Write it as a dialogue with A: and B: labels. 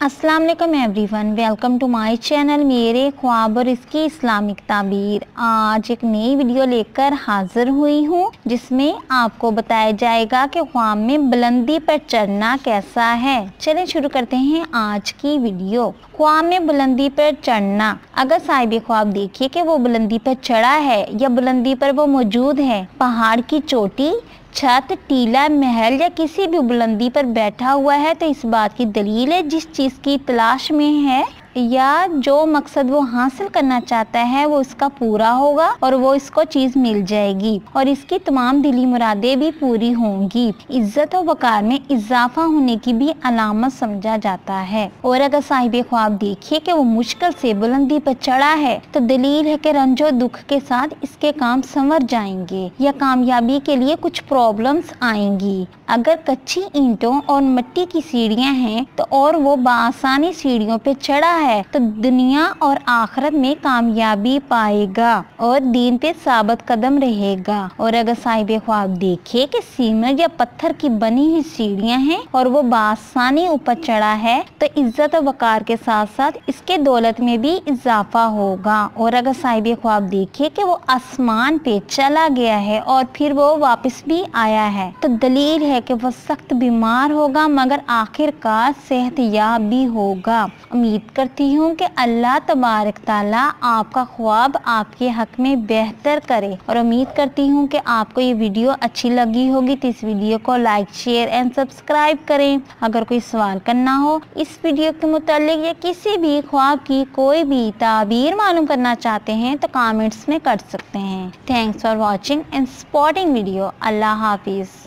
A: अस्सलाम वालेकुम everyone, welcome to my channel मेरे ख्वाब और इसकी इस्लामिक ताबीर। आज एक नई वीडियो लेकर हाजिर हुई हूँ जिसमें आपको बताया जाएगा कि ख्वाब में बुलंदी पर चढ़ना कैसा है। चलें शुरू करते हैं आज की वीडियो। ख्वाब में बुलंदी पर चढ़ना। अगर साहिब ख्वाब देखिए कि वो बुलंदी पर चढ़ा है या बुलंदी पर वो मौजूद है, पहाड़ की चोटी, छत, टीला, महल या किसी भी बुलंदी पर बैठा हुआ है, तो इस बात की दलील है जिस चीज़ की तलाश में है या जो मकसद वो हासिल करना चाहता है वो इसका पूरा होगा और वो इसको चीज़ मिल जाएगी और इसकी तमाम दिली मुरादें भी पूरी होंगी। इज्जत और वकार में इजाफा होने की भी अलामत समझा जाता है। और अगर साहिब ख्वाब देखिए कि वो मुश्किल से बुलंदी पर चढ़ा है तो दलील है कि रंजो दुख के साथ इसके काम संवर जाएंगे या कामयाबी के लिए कुछ प्रॉब्लम्स आएंगी। अगर कच्ची ईंटों और मिट्टी की सीढ़ियां हैं तो और वो बआसानी सीढ़ियों पे चढ़ा है तो दुनिया और आखिरत में कामयाबी पाएगा और दीन पे साबित कदम रहेगा। और अगर साहिब ख्वाब देखे कि सीमेंट या पत्थर की बनी हुई सीढ़ियां हैं और वो बआसानी ऊपर चढ़ा है तो इज्जत और वकार के साथ साथ इसके दौलत में भी इजाफा होगा। और अगर साहिब ख्वाब देखे कि वो आसमान पे चला गया है और फिर वो वापस भी आया है तो दलील है कि वो सख्त बीमार होगा मगर आखिरकार सेहतयाब भी होगा। उम्मीद करती हूँ कि अल्लाह तबारक ताला आपका ख्वाब आपके हक में बेहतर करे और उम्मीद करती हूँ कि आपको ये वीडियो अच्छी लगी होगी तो इस वीडियो को लाइक, शेयर एंड सब्सक्राइब करें। अगर कोई सवाल करना हो इस वीडियो के मुतालिक या किसी भी ख्वाब की कोई भी ताबीर मालूम करना चाहते हैं तो कमेंट्स में कर सकते हैं। Thanks for watching and supporting video. अल्लाह हाफिज़।